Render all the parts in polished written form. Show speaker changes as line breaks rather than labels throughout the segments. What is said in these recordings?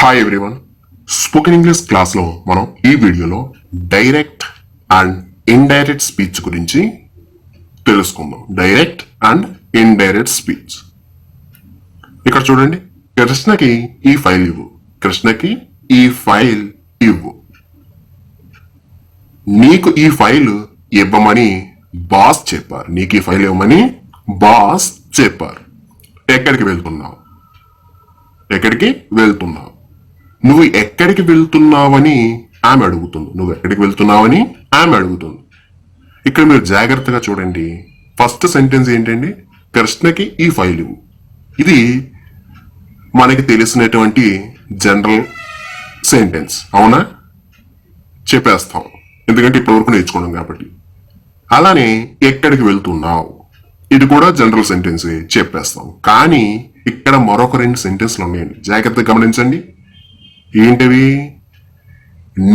Hi everyone. Spoken English క్లాస్లో మనం ఈ వీడియోలో డైరెక్ట్ అండ్ ఇండైరెక్ట్ స్పీచ్ గురించి తెలుసుకుందాం. Direct and indirect speech. ఇక్కడ చూడండి, కృష్ణకి ఈ ఫైల్ ఇవ్వు, కృష్ణకి ఈ ఫైల్ ఇవ్వు. నీకు ఈ ఫైల్ ఇవ్వమని బాస్ చెప్పారు. నీకు ఈ ఫైల్ ఇవ్వమని బాస్ చెప్పారు. ఎక్కడికి వెళ్తున్నావు? ఎక్కడికి వెళ్తున్నావు? నువ్వు ఎక్కడికి వెళ్తున్నావని ఆమె అడుగుతుంది. నువ్వు ఎక్కడికి వెళ్తున్నావని ఆమె అడుగుతుంది. ఇక్కడ మీరు జాగ్రత్తగా చూడండి. ఫస్ట్ సెంటెన్స్ ఏంటండి? కృష్ణకి ఈ ఫైల్ ఇవ్వు. ఇది మనకి తెలిసినటువంటి జనరల్ సెంటెన్స్, అవునా? చెప్పేస్తాం, ఎందుకంటే ఇప్పటివరకు నేర్చుకున్నాం కాబట్టి. అలానే ఎక్కడికి వెళ్తున్నావు, ఇది కూడా జనరల్ సెంటెన్స్, చెప్పేస్తాం. కానీ ఇక్కడ మరొక రెండు సెంటెన్స్లు ఉన్నాయండి, జాగ్రత్తగా గమనించండి. ఏంటివి?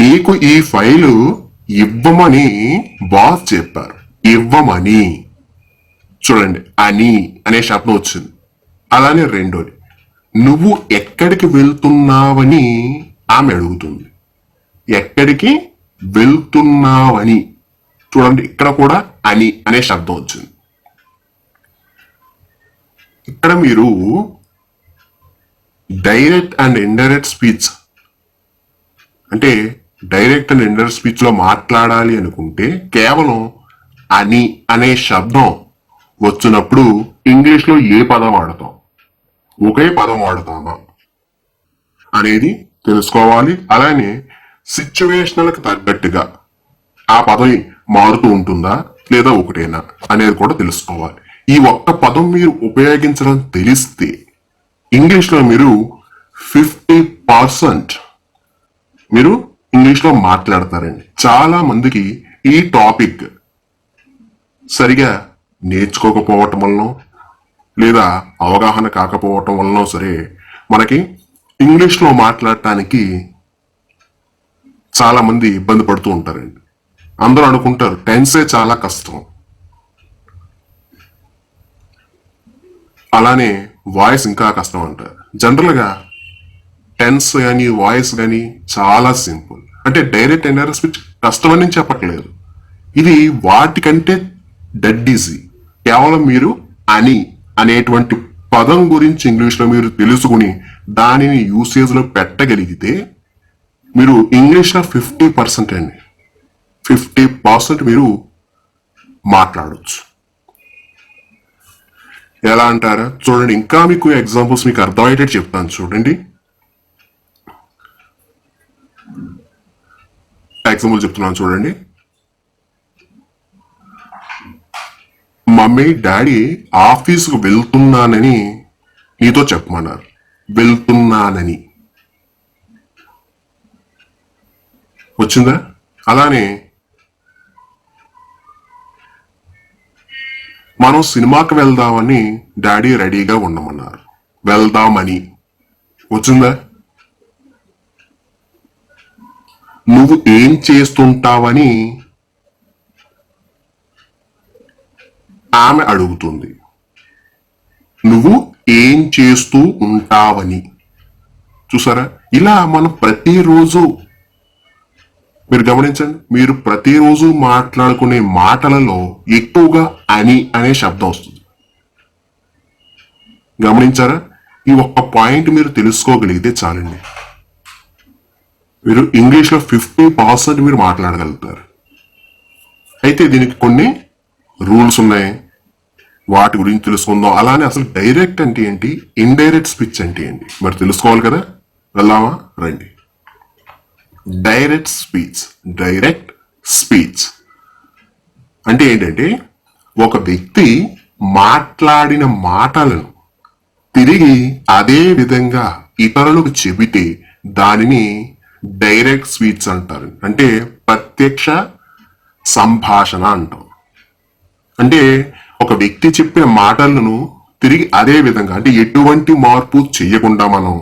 నీకు ఈ ఫైలు ఇవ్వమని బాస్ చెప్పారు. ఇవ్వమని చూడండి, అని అనే శబ్దం వచ్చింది. అలానే రెండోది, నువ్వు ఎక్కడికి వెళ్తున్నావని ఆమె అడుగుతుంది. ఎక్కడికి వెళ్తున్నావని చూడండి, ఇక్కడ కూడా అని అనే శబ్దం వచ్చింది. ఇక్కడ మీరు డైరెక్ట్ అండ్ ఇండైరెక్ట్ స్పీచ్ అంటే డైరెక్ట్ అండ్ ఇండైరెక్ట్ స్పీచ్ లో మాట్లాడాలి అనుకుంటే కేవలం అని అనే శబ్దం వచ్చినప్పుడు ఇంగ్లీష్ లో ఏ పదం వాడతాం, ఒకే పదం వాడతామా అనేది తెలుసుకోవాలి. అలానే సిచ్యువేషనల్కి తగ్గట్టుగా ఆ పదం మారుతూ ఉంటుందా లేదా ఒకటేనా అనేది కూడా తెలుసుకోవాలి. ఈ ఒక్క పదం మీరు ఉపయోగించడం తెలిస్తే ఇంగ్లీష్ లో మీరు 50% మీరు ఇంగ్లీష్ లో మాట్లాడతారండి. చాలా మందికి ఈ టాపిక్ సరిగా నేర్చుకోకపోవటం వలన లేదా అవగాహన కాకపోవటం వలన సరే మనకి ఇంగ్లీష్ లో మాట్లాడటానికి చాలా మంది ఇబ్బంది పడుతూ ఉంటారండి. అందరూ అనుకుంటారు టెన్సే చాలా కష్టం, అలానే వాయిస్ ఇంకా కష్టం అంటారు. జనరల్ గా టెన్స్ కానీ వాయిస్ కానీ చాలా సింపుల్. అంటే డైరెక్ట్ ఇండైరెక్ట్ స్పీచ్ కష్టమని నేను చెప్పట్లేదు, ఇది వాటికంటే డెడ్ ఈజీ. కేవలం మీరు అని అనేటువంటి పదం గురించి ఇంగ్లీష్ లో మీరు తెలుసుకుని దానిని యూసేజ్ లో పెట్టగలిగితే మీరు ఇంగ్లీష్ లో 50% అండి, 50% మీరు మాట్లాడవచ్చు. ఎలా అంటారా? చూడండి, ఇంకా మీకు ఎగ్జాంపుల్స్ మీకు అర్థమయ్యేటట్టు చెప్తాను. చూడండి, ఎగ్జాంపుల్ చెప్తున్నాను చూడండి. మమ్మీ డాడీ ఆఫీసుకు వెళ్తున్నానని నీతో చెప్పమన్నారు. వెళ్తున్నానని వచ్చిందా? అలానే మనం సినిమాకి వెళ్దామని డాడీ రెడీగా ఉండమన్నారు. వెళ్దామని వచ్చిందా? నువ్వు ఏం చేస్తుంటావని ఆమె అడుగుతుంది. నువ్వు ఏం చేస్తూ ఉంటావని. చూసారా? ఇలా మనం ప్రతిరోజు మీరు గమనించండి, మీరు ప్రతిరోజు మాట్లాడుకునే మాటలలో ఎక్కువగా అని అనే శబ్దం వస్తుంది. గమనించారా? ఈ ఒక్క పాయింట్ మీరు తెలుసుకోగలిగితే చాలండి, మీరు ఇంగ్లీష్ లో 50% మీరు మాట్లాడగలుగుతారు. అయితే దీనికి కొన్ని రూల్స్ ఉన్నాయి, వాటి గురించి తెలుసుకుందాం. అలానే అసలు డైరెక్ట్ అంటే ఏంటి, ఇండైరెక్ట్ స్పీచ్ అంటే ఏంటి మరి తెలుసుకోవాలి కదా. వెళ్దామా? రండి. Direct speech. డైరెక్ట్ స్పీచ్ అంటే ఏంటంటే ఒక వ్యక్తి మాట్లాడిన మాటలను తిరిగి అదే విధంగా ఇతరులకు చెబితే దానిని డైరెక్ట్ స్పీచ్ అంటారు. అంటే ప్రత్యక్ష సంభాషణ అంటాం. అంటే ఒక వ్యక్తి చెప్పిన మాటలను తిరిగి అదే విధంగా, అంటే ఎటువంటి మార్పు చేయకుండా మనం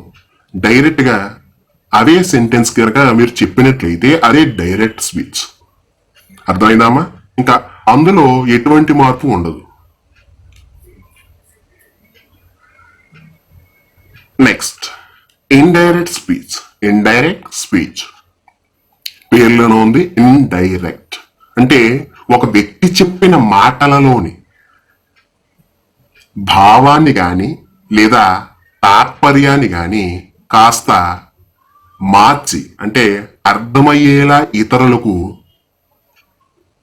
డైరెక్ట్ గా అదే సెంటెన్స్ కనుక మీరు చెప్పినట్లయితే అదే డైరెక్ట్ స్పీచ్. అర్థమైందామా? ఇంకా అందులో ఎటువంటి మార్పు ఉండదు. Next, indirect speech. Indirect speech పేర్లోనే ఉంది ఇండైరెక్ట్. అంటే ఒక వ్యక్తి చెప్పిన మాటలలోని భావాన్ని గాని లేదా తాత్పర్యాన్ని గాని కాస్త మార్చి అంటే అర్థమయ్యేలా ఇతరులకు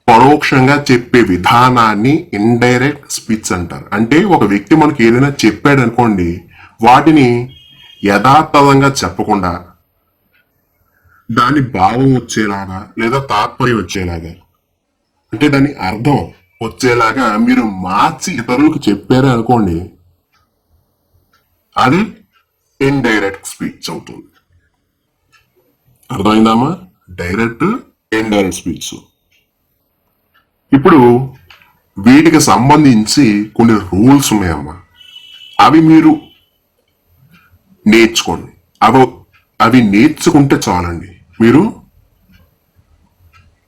పరోక్షంగా చెప్పే విధానాన్ని ఇండైరెక్ట్ స్పీచ్ అంటారు. అంటే ఒక వ్యక్తి మనకి ఏదైనా చెప్పాడు అనుకోండి, వాటిని యథాతథంగా చెప్పకుండా దాని భావం వచ్చేలాగా లేదా తాత్పర్యం వచ్చేలాగా అంటే దాని అర్థం వచ్చేలాగా మీరు మార్చి ఇతరులకు చెప్పారు అనుకోండి, అది ఇండైరెక్ట్ స్పీచ్ అవుతుంది. అర్థమైందామా? Direct, indirect speech. ఇప్పుడు వీటికి సంబంధించి కొన్ని రూల్స్ ఉన్నాయమ్మా. అవి మీరు నేర్చుకోండి. అవి నేర్చుకుంటే చాలండి, మీరు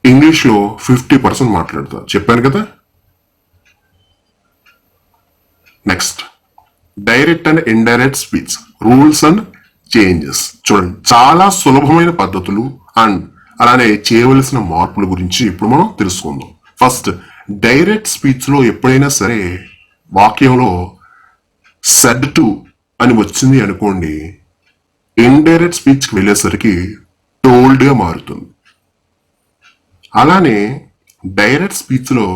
ఇంగ్లీష్లో 50% మాట్లాడతారు. చెప్పాను కదా. Next, direct and indirect speech rules and changes. చూడండి, చాలా సులభమైన పద్ధతులు అండ్ అలానే చేయవలసిన మార్పుల గురించి ఇప్పుడు మనం తెలుసుకుందాం. ఫస్ట్, డైరెక్ట్ స్పీచ్ లో ఎప్పుడైనా సరే వాక్యంలో సెడ్ టు అని వచ్చింది అనుకోండి, ఇండైరెక్ట్ స్పీచ్కి వెళ్ళేసరికి టోల్డ్ గా మారుతుంది. అలానే డైరెక్ట్ స్పీచ్ లో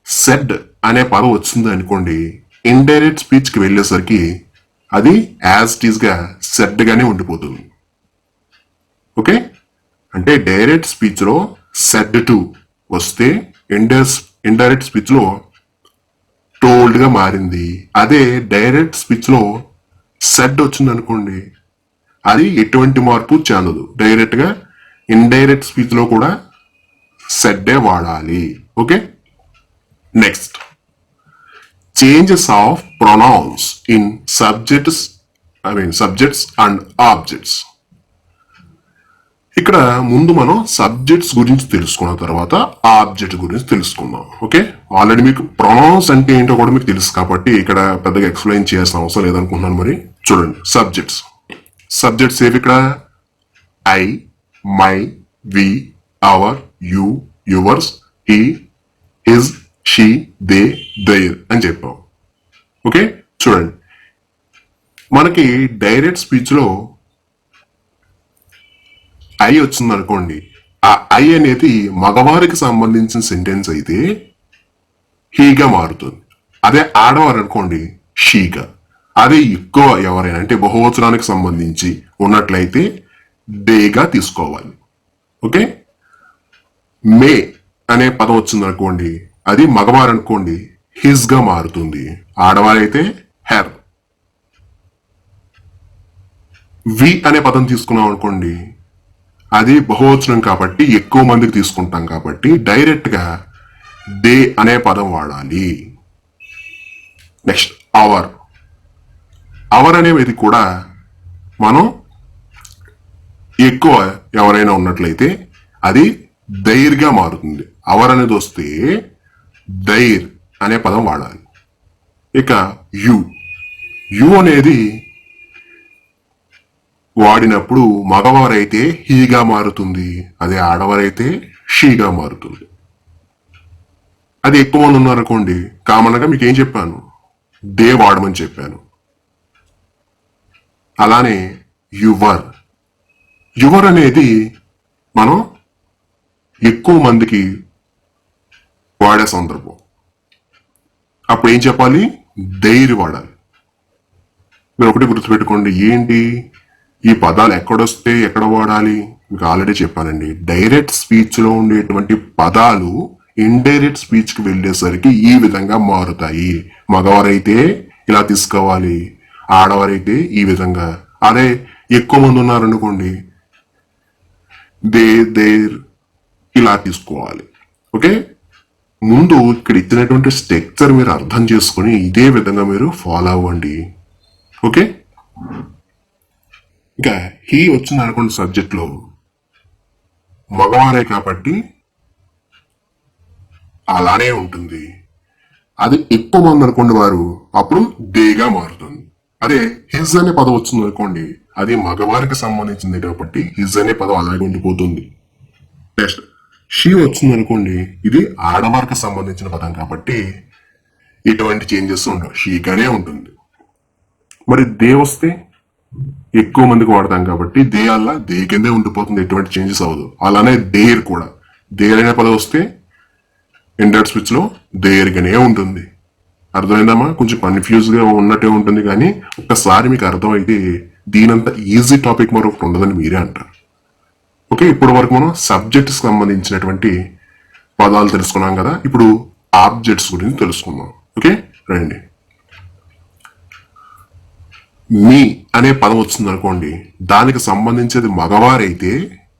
సెడ్ అనే పదం వచ్చింది అనుకోండి, ఇండైరెక్ట్ స్పీచ్ కి వెళ్ళేసరికి అది యాజ్ ఇట్ ఈస్ గా సెడ్ గానే ఉండిపోతుంది. ఓకే, అంటే డైరెక్ట్ స్పీచ్ లో సెడ్ టు వస్తే ఇండైరెక్ట్ స్పీచ్ లో టోల్డ్ గా మారింది. అదే డైరెక్ట్ స్పీచ్ లో సెడ్ వచ్చింది అనుకోండి, అది ఎటువంటి మార్పు చెందదు. డైరెక్ట్ గా ఇండైరెక్ట్ స్పీచ్ లో కూడా సెడ్డే వాడాలి. Okay, next, changes of pronouns in subjects and objects. ఇక్కడ ముందు మనం సబ్జెక్ట్స్ గురించి తెలుసుకున్న తర్వాత ఆబ్జెక్ట్ గురించి తెలుసుకుందాం. ఓకే, ఆల్రెడీ మీకు ప్రొనౌన్స్ అంటే ఏంటో కూడా మీకు తెలుసు కాబట్టి ఇక్కడ పెద్దగా ఎక్స్ప్లెయిన్ చేయాల్సిన అవసరం లేదనుకుంటున్నాను. మరి చూడండి, సబ్జెక్ట్స్ ఏవి ఇక్కడ? I, my, we, our, you, yours, he, his, she, they, their అని చెప్పాం. ఓకే, చూడండి, మనకి డైరెక్ట్ స్పీచ్ లో ఐ వచ్చింది అనుకోండి, ఆ ఐ అనేది మగవారికి సంబంధించిన సెంటెన్స్ అయితే హీగా మారుతుంది. అదే ఆడవారు అనుకోండి, షీగా. అదే ఎక్కువ ఎవరైనా అంటే బహువచనానికి సంబంధించి ఉన్నట్లయితే దేగా తీసుకోవాలి. ఓకే, మే అనే పదం వచ్చింది అనుకోండి, అది మగవారు అనుకోండి హిజ్ గా మారుతుంది. ఆడవారైతే హెర్. వి అనే పదం తీసుకున్నాం అనుకోండి, అది బహువచనం కాబట్టి ఎక్కువ మందికి తీసుకుంటాం కాబట్టి డైరెక్ట్ గా దే అనే పదం వాడాలి. నెక్స్ట్, అవర్ అనేది కూడా మనం ఎక్కువ ఎవరైనా ఉన్నట్లయితే అది దైర్ గా మారుతుంది. అవర్ అనేది వస్తే దైర్ అనే పదం వాడాలి. ఇక యు అనేది వాడినప్పుడు మగవారైతే హీగా మారుతుంది, అదే ఆడవారైతే షీగా మారుతుంది. అది ఎక్కువ మంది ఉన్నారనుకోండి, కామన్ గా మీకు ఏం చెప్పాను, దే వాడమని చెప్పాను. అలానే యువర్ అనేది మనం ఎక్కువ మందికి వాడే సందర్భం, అప్పుడు ఏం చెప్పాలి, ధైర్య వాడాలి. మీరు ఒకటి గుర్తుపెట్టుకోండి, ఏంటి ఈ పదాలు ఎక్కడొస్తే ఎక్కడ వాడాలి మీకు ఆల్రెడీ చెప్పానండి. డైరెక్ట్ స్పీచ్ లో ఉండేటువంటి పదాలు ఇండైరెక్ట్ స్పీచ్ కి వెళ్ళేసరికి ఈ విధంగా మారుతాయి. మగవారైతే ఇలా తీసుకోవాలి, ఆడవారైతే ఈ విధంగా. అదే ఎక్కువ మంది ఉన్నారనుకోండి, దేర్ ఇలా తీసుకోవాలి. ఓకే, ముందు ఇక్కడ ఇచ్చినటువంటి స్ట్రక్చర్ మీరు అర్థం చేసుకుని ఇదే విధంగా మీరు ఫాలో అవ్వండి. ఓకే, ఇంకా హీ వచ్చింది అనుకోండి, సబ్జెక్ట్ లో మగవారే కాబట్టి అలానే ఉంటుంది. అది ఎక్కువ మంది అనుకోండి వారు, అప్పుడు దేగా మారుతుంది. అదే హిజ్ అనే పదం వచ్చింది అనుకోండి, అది మగవారికి సంబంధించింది కాబట్టి హిజ్ అనే పదం అలాగే ఉండిపోతుంది. నెక్స్ట్ షీ వచ్చింది అనుకోండి, ఇది ఆడవారికి సంబంధించిన పదం కాబట్టి ఎటువంటి చేంజెస్ ఉండవు, షీగానే ఉంటుంది. మరి దే వస్తే ఎక్కువ మందికి వాడతాం కాబట్టి దే అలా దే కిందే ఉండిపోతుంది, ఎటువంటి చేంజెస్ అవ్వదు. అలానే దేర్ కూడా, దేర్ అనే పదం వస్తే ఇండైరెక్ట్ స్పీచ్ లో దేర్ గానే ఉంటుంది. అర్థమైందమ్మా? కొంచెం కన్ఫ్యూజ్ గా ఉన్నట్టే ఉంటుంది, కానీ ఒక్కసారి మీకు అర్థమైతే దీనంత ఈజీ టాపిక్ మరొకటి ఉండదని మీరే అంటారు. ఓకే, ఇప్పటి వరకు మనం సబ్జెక్ట్స్ సంబంధించినటువంటి పదాలు తెలుసుకున్నాం కదా, ఇప్పుడు ఆబ్జెక్ట్స్ గురించి తెలుసుకుందాం. ఓకే రండి. మీ అనే పదం వచ్చింది అనుకోండి, దానికి సంబంధించేది మగవారైతే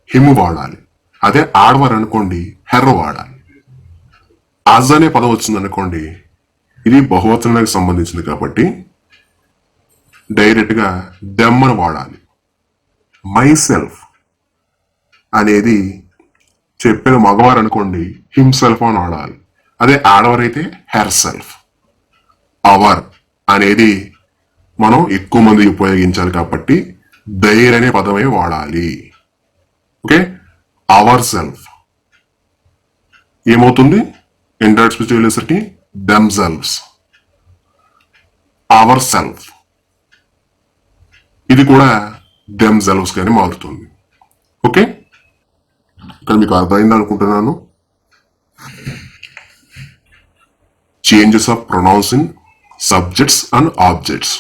హిమ్ వాడాలి, అదే ఆడవారు అనుకోండి హెర్ వాడాలి. అజ్ అనే పదం వచ్చింది అనుకోండి, ఇది బహువచనానికి సంబంధించింది కాబట్టి డైరెక్ట్ గా దెమ్ అని వాడాలి. మై సెల్ఫ్ అనేది చెప్పిన మగవారు అనుకోండి హిమ్సెల్ఫ్ అని వాడాలి, అదే ఆడవారైతే హెర్ సెల్ఫ్. అవర్ అనేది మనం ఎక్కువ మంది ఉపయోగించాలి కాబట్టి దైర్ అనే పదమే వాడాలి. ఓకే, అవర్ సెల్ఫ్ ఏమవుతుంది, ఇండైరెక్ట్ స్పీచ్ వెళ్ళేసరికి దెమ్ సెల్ఫ్స్. అవర్ సెల్ఫ్ ఇది కూడా దెమ్ సెల్ఫ్స్ గానే మారుతుంది. ఓకే, ఇక్కడ మీకు అర్థమైంది అనుకుంటున్నాను. Changes of pronouncing subjects and objects.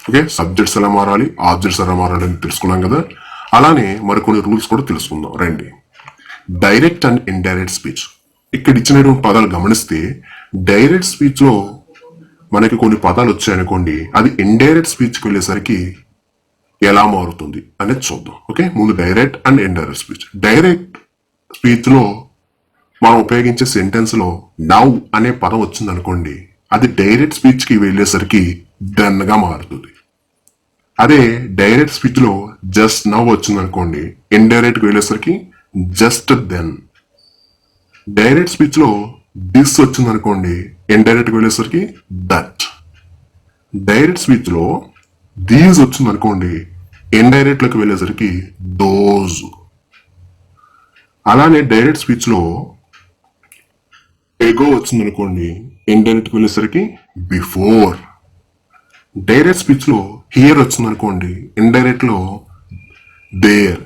Okay, subjects ఎలా మారాలి, ఆబ్జెక్ట్స్ ఎలా మారాలి అని తెలుసుకున్నాం కదా. అలానే మరికొన్ని రూల్స్ కూడా తెలుసుకుందాం రండి. Direct and indirect speech. ఇక్కడ ఇచ్చినటువంటి పదాలు గమనిస్తే డైరెక్ట్ స్పీచ్ లో మనకి కొన్ని పదాలు వచ్చాయనుకోండి, అది ఇండైరెక్ట్ స్పీచ్కి వెళ్ళేసరికి ఎలా మారుతుంది అనేది చూద్దాం. ఓకే, ముందు direct and indirect speech. Direct speech లో మనం ఉపయోగించే సెంటెన్స్ లో నౌ అనే పదం వచ్చింది అనుకోండి, అది డైరెక్ట్ స్పీచ్ కి వెళ్ళేసరికి దెన్ గా మారుతుంది. అదే డైరెక్ట్ స్పీచ్ లో జస్ట్ నౌ వచ్చింది అనుకోండి, ఇండైరెక్ట్ కి వెళ్ళేసరికి జస్ట్ దెన్. డైరెక్ట్ స్పీచ్ లో దిస్ వచ్చింది అనుకోండి, ఇండైరెక్ట్ కి వెళ్ళేసరికి దట్. డైరెక్ట్ స్పీచ్ లో దీస్ వచ్చింది అనుకోండి, ఇండైరెక్ట్ లోకి వెళ్ళేసరికి దోజ్. అలానే డైరెక్ట్ స్పీచ్ లో ఎగో వచ్చింది అనుకోండి, ఇండైరెక్ట్ వెళ్ళేసరికి బిఫోర్. డైరెక్ట్ స్పీచ్ లో హియర్ వచ్చింది అనుకోండి, ఇండైరెక్ట్ లో దేర్.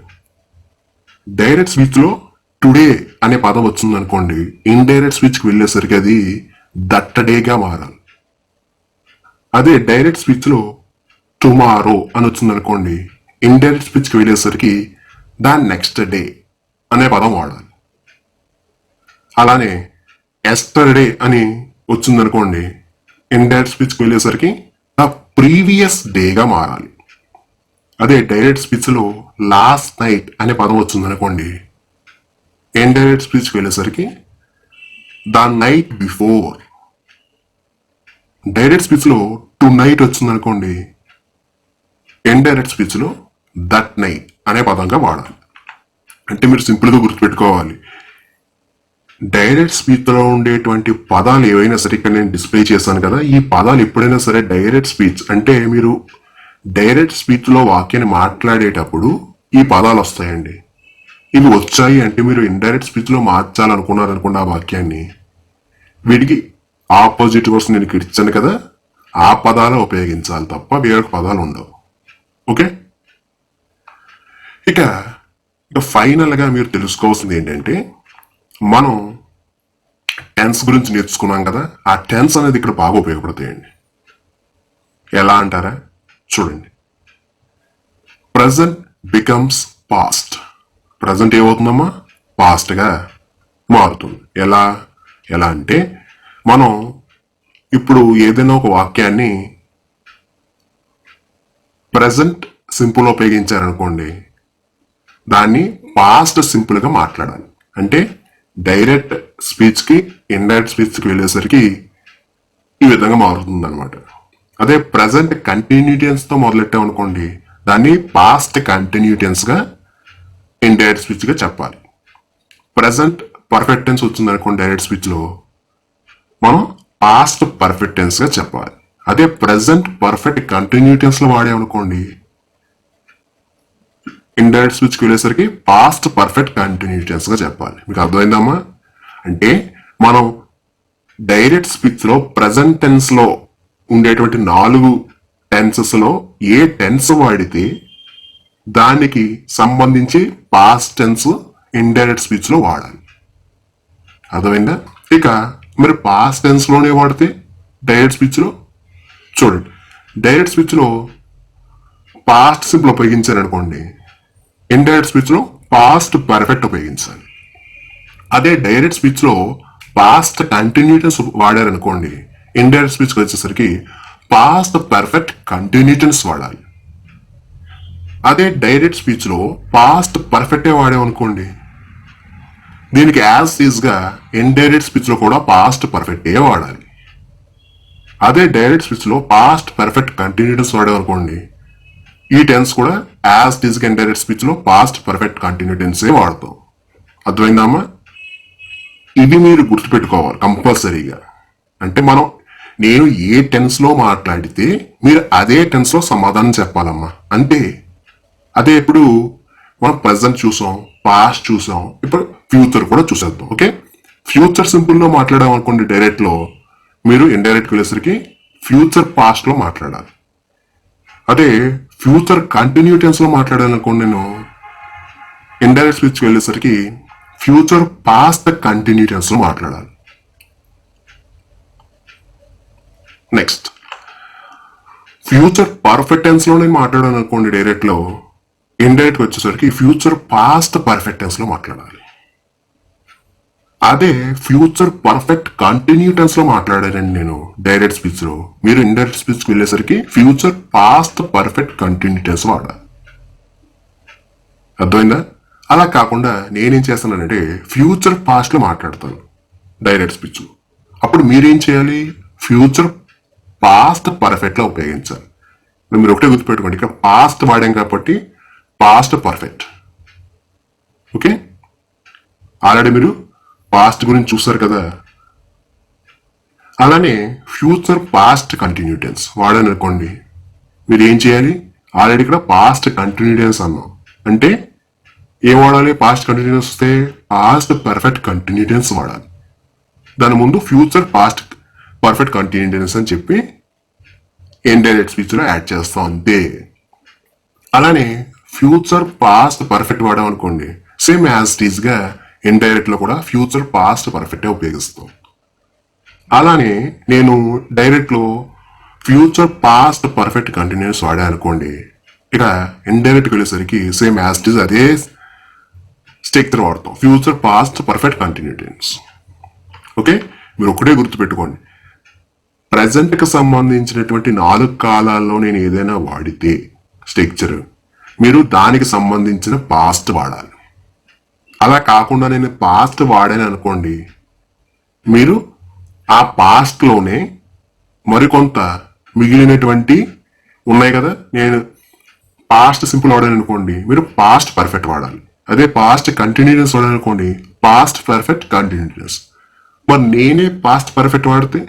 డైరెక్ట్ స్పీచ్ లో టుడే అనే పదం వచ్చింది అనుకోండి, ఇండైరెక్ట్ స్పీచ్ కి వెళ్ళేసరికి అది దట్ డేగా మారాలి. అదే డైరెక్ట్ స్పీచ్ లో టుమారో అని వచ్చింది అనుకోండి, ఇండైరెక్ట్ స్పీచ్ కి వెళ్ళేసరికి ద నెక్స్ట్ డే అనే పదం వాడాలి. అలానే ఎస్టర్డే అని వచ్చిందనుకోండి, ఇండైరెక్ట్ స్పీచ్ కి వెళ్ళేసరికి ద ప్రీవియస్ డేగా మారాలి. అదే డైరెక్ట్ స్పీచ్ లో లాస్ట్ నైట్ అనే పదం వచ్చిందనుకోండి, ఇండైరెక్ట్ స్పీచ్ కి వెళ్ళేసరికి the night before. Direct speech లో టు నైట్ వచ్చిందనుకోండి, ఇండైరెక్ట్ స్పీచ్ లో దట్ నైట్ అనే పదంగా వాడాలి. అంటే మీరు సింపుల్ గా గుర్తుపెట్టుకోవాలి, డైరెక్ట్ స్పీచ్ లో ఉండేటువంటి పదాలు ఏవైనా సరే ఇక్కడ నేను డిస్ప్లే చేశాను కదా, ఈ పదాలు ఎప్పుడైనా సరే డైరెక్ట్ స్పీచ్ అంటే మీరు డైరెక్ట్ స్పీచ్ లో వాక్యాన్ని మాట్లాడేటప్పుడు ఈ పదాలు వస్తాయండి. ఇవి వచ్చాయి అంటే మీరు ఇండైరెక్ట్ స్పీచ్ లో మార్చాలనుకున్నారనుకోండి ఆ వాక్యాన్ని, వీటికి ఆపోజిట్ వర్డ్స్ నేను ఇక్కడ ఇచ్చాను కదా, ఆ పదాలు ఉపయోగించాలి తప్ప వేరొక పదాలు ఉండవు. ఓకే, ఇక ఫైనల్ గా మీరు తెలుసుకోవాల్సింది ఏంటంటే, మనం టెన్స్ గురించి నేర్చుకున్నాం కదా, ఆ టెన్స్ అనేది ఇక్కడ బాగా ఉపయోగపడతాయండి. ఎలా అంటారా చూడండి. Present becomes past. ప్రజెంట్ ఏమవుతుందమ్మా, పాస్ట్ గా మారుతుంది. ఎలా ఎలా అంటే, మనం ఇప్పుడు ఏదైనా ఒక వాక్యాన్ని ప్రజెంట్ సింపుల్ ఉపయోగించారనుకోండి, దాన్ని పాస్ట్ సింపుల్ గా మాట్లాడాలి. అంటే డైరెక్ట్ స్పీచ్ కి ఇండైరెక్ట్ స్పీచ్ కి వెళ్ళేసరికి ఈ విధంగా మారుతుంది అనమాట. అదే ప్రజెంట్ కంటిన్యూటెన్స్ తో మొదలెట్టామనుకోండి, దాన్ని పాస్ట్ కంటిన్యూటెన్స్ గా ఇండైరెక్ట్ స్పీచ్ గా చెప్పాలి. ప్రజెంట్ పర్ఫెక్ట్ టెన్స్ వచ్చింది అనుకోండి, డైరెక్ట్ స్పీచ్ లో మనం పాస్ట్ పర్ఫెక్ట్ టెన్స్ గా చెప్పాలి. అదే ప్రజెంట్ పర్ఫెక్ట్ కంటిన్యూటెన్స్ లో వాడామనుకోండి, ఇండైరెక్ట్ స్పీచ్కి వెళ్ళేసరికి పాస్ట్ పర్ఫెక్ట్ కంటిన్యూటెన్స్ గా చెప్పాలి. మీకు అర్థమైందమ్మా? అంటే మనం డైరెక్ట్ స్పీచ్ లో ప్రెసెంట్ టెన్స్ లో ఉండేటువంటి 4 టెన్సెస్ లో ఏ టెన్స్ వాడితే దానికి సంబంధించి పాస్ట్ టెన్స్ ఇండైరెక్ట్ స్పీచ్ లో వాడాలి. అర్థమైందా? ఇక మరి పాస్ట్ టెన్స్ లోనే వాడితే డైరెక్ట్ స్పీచ్ లో చూడండి, డైరెక్ట్ స్పీచ్ లో పాస్ట్ సింపుల్ ఉపయోగించారు అనుకోండి, ఇండైరెక్ట్ స్పీచ్ లో పాస్ట్ పర్ఫెక్ట్ ఉపయోగించాలి. అదే డైరెక్ట్ స్పీచ్ లో పాస్ట్ కంటిన్యూటెన్స్ వాడారనుకోండి, ఇండైరెక్ట్ స్పీచ్ వచ్చేసరికి పాస్ట్ పర్ఫెక్ట్ కంటిన్యూటెన్స్ వాడాలి. అదే డైరెక్ట్ స్పీచ్ లో పాస్ట్ పర్ఫెక్టే వాడామనుకోండి, దీనికి యాజ్ ఈజ్ గా ఇండైరెక్ట్ స్పీచ్ లో కూడా పాస్ట్ పర్ఫెక్టే వాడాలి. అదే డైరెక్ట్ స్పీచ్ లో పాస్ట్ పర్ఫెక్ట్ కంటిన్యూటెన్స్ వాడామనుకోండి, ఈ టెన్స్ కూడా యాజ్ ఈజ్ గా ఇండైరెక్ట్ స్పీచ్ లో పాస్ట్ పర్ఫెక్ట్ కంటిన్యూటెన్సే వాడతాం. అర్థమైందమ్మా? ఇది మీరు గుర్తుపెట్టుకోవాలి కంపల్సరీగా. అంటే నేను ఏ టెన్స్ లో మాట్లాడితే మీరు అదే టెన్స్ లో సమాధానం చెప్పాలమ్మా. అంటే అదే ఇప్పుడు మనం ప్రెసెంట్ చూసాం, పాస్ట్ చూసాం, ఇప్పుడు ఫ్యూచర్ కూడా చూసేద్దాం. ఓకే, ఫ్యూచర్ సింపుల్ లో మాట్లాడాం అనుకోండి డైరెక్ట్ లో, మీరు ఇండైరెక్ట్ వెళ్ళేసరికి ఫ్యూచర్ పాస్ట్ లో మాట్లాడాలి. అదే ఫ్యూచర్ కంటిన్యూటెన్స్ లో మాట్లాడాలనుకోండి, నేను ఇండైరెక్ట్ స్పీచ్ వెళ్ళేసరికి ఫ్యూచర్ పాస్ట్ కంటిన్యూటెన్స్ లో మాట్లాడాలి. నెక్స్ట్ ఫ్యూచర్ పర్ఫెక్ట్ టెన్స్ లో నేను మాట్లాడాను అనుకోండి డైరెక్ట్ లో, ఇండైరెక్ట్ వచ్చేసరికి ఫ్యూచర్ పాస్ట్ పర్ఫెక్ట్ టెన్స్ లో మాట్లాడాలి. అదే ఫ్యూచర్ పర్ఫెక్ట్ కంటిన్యూటెన్స్ లో మాట్లాడానండి నేను డైరెక్ట్ స్పీచ్ లో, మీరు ఇండైరెక్ట్ స్పీచ్ కి వెళ్ళేసరికి ఫ్యూచర్ పాస్ట్ పర్ఫెక్ట్ కంటిన్యూటెన్స్ వాడాలి. అర్థమైందా? అలా కాకుండా నేనేం చేస్తానంటే ఫ్యూచర్ పాస్ట్ లో మాట్లాడతాను డైరెక్ట్ స్పీచ్ లో. అప్పుడు మీరేం చేయాలి? ఫ్యూచర్ పాస్ట్ పర్ఫెక్ట్ లో ఉపయోగించాలి. మీరు ఒకటే గుర్తుపెట్టుకోండి, ఇక్కడ పాస్ట్ వాడాం కాబట్టి పాస్ట్ పర్ఫెక్ట్. ఓకే, ఆల్రెడీ మీరు పాస్ట్ గురించి చూస్తారు కదా. అలానే ఫ్యూచర్ పాస్ట్ కంటిన్యూటెన్స్ వాడాను అనుకోండి, మీరు ఏం చేయాలి? ఆల్రెడీ ఇక్కడ పాస్ట్ కంటిన్యూటెన్స్ అన్నాం, అంటే ఏం వాడాలి? పాస్ట్ కంటిన్యూటెన్స్ వస్తే పాస్ట్ పర్ఫెక్ట్ కంటిన్యూటెన్స్ వాడాలి. దాని ముందు ఫ్యూచర్ పాస్ట్ పర్ఫెక్ట్ కంటిన్యూటెన్స్ అని చెప్పి ఇండైరెక్ట్ స్పీచ్ లో యాడ్ చేస్తాం అంతే. అలానే ఫ్యూచర్ పాస్ట్ పర్ఫెక్ట్ వాడాం అనుకోండి, సేమ్ యాజ్ ఇట్ ఈస్ గా ఇండైరెక్ట్ లో కూడా ఫ్యూచర్ పాస్ట్ పర్ఫెక్ట్ ఉపయోగిస్తాం. అలానే నేను డైరెక్ట్ లో ఫ్యూచర్ పాస్ట్ పర్ఫెక్ట్ కంటిన్యూస్ వాడా అనుకోండి, ఇక ఇండైరెక్ట్ వెళ్ళేసరికి సేమ్ యాజ్ ఇట్ ఈస్ అదే స్ట్రక్చర్ వాడతాం, ఫ్యూచర్ పాస్ట్ పర్ఫెక్ట్ కంటిన్యూటెన్స్. ఓకే, మీరు ఒకటే గుర్తుపెట్టుకోండి, ప్రెసెంట్ కి సంబంధించినటువంటి 4 కాలాల్లో నేను ఏదైనా వాడితే స్ట్రక్చర్, మీరు దానికి సంబంధించిన పాస్ట్ వాడాలి. అలా కాకుండా నేను పాస్ట్ వాడాను అనుకోండి, మీరు ఆ పాస్ట్ లోనే మరికొంత మిగిలినటువంటి ఉన్నాయి కదా, నేను పాస్ట్ సింపుల్ వాడాను అనుకోండి, మీరు పాస్ట్ పర్ఫెక్ట్ వాడాలి. అదే పాస్ట్ కంటిన్యూటెన్స్ వాడాను అనుకోండి, పాస్ట్ పర్ఫెక్ట్ కంటిన్యూటెన్స్. మరి నేనే పాస్ట్ పర్ఫెక్ట్ వాడితే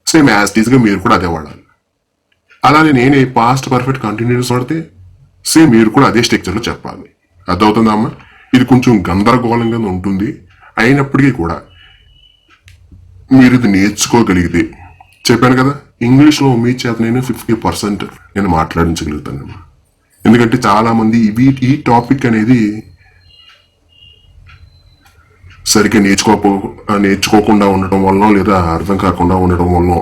సేమ్ యాజ్ ఇట్ ఈస్ గా మీరు కూడా అదే వాడాలి. అలానే నేనే పాస్ట్ పర్ఫెక్ట్ కంటిన్యూటెన్స్ వాడితే సేమ్ మీరు కూడా అదే స్ట్రక్చర్ లో చెప్పాలి. అర్థమవుతుందమ్మా? ఇది కొంచెం గందరగోళంగా ఉంటుంది, అయినప్పటికీ కూడా మీరు ఇది నేర్చుకోగలిగితే, చెప్పాను కదా ఇంగ్లీష్ లో మీ చేత నేను 50% నేను మాట్లాడించగలుగుతాను. ఎందుకంటే చాలా మంది ఈ టాపిక్ అనేది సరిగ్గా నేర్చుకోకుండా ఉండటం వల్ల, లేదా అర్థం కాకుండా ఉండటం వల్ల,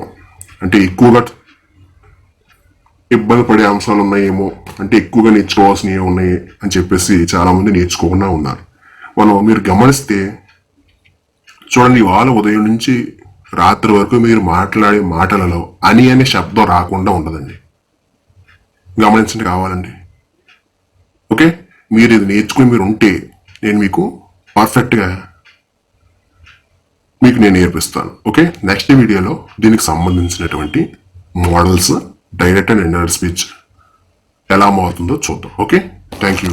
అంటే ఎక్కువగా ఇబ్బంది పడే అంశాలు ఉన్నాయేమో, అంటే ఎక్కువగా నేర్చుకోవాల్సినవి ఉన్నాయి అని చెప్పేసి చాలా మంది నేర్చుకోకుండా ఉన్నారు. మీరు గమనిస్తే చూడండి, ఇవాళ ఉదయం నుంచి రాత్రి వరకు మీరు మాట్లాడే మాటలలో అనే శబ్దం రాకుండా ఉండదండి. గమనించండి కావాలండి. ఓకే, మీరు ఇది నేర్చుకుని మీరు ఉంటే నేను మీకు పర్ఫెక్ట్గా నేను నేర్పిస్తాను. ఓకే, నెక్స్ట్ వీడియోలో దీనికి సంబంధించినటువంటి models direct and indirect speech ఎలా మారుతుందో చూద్దాం. Okay, thank you.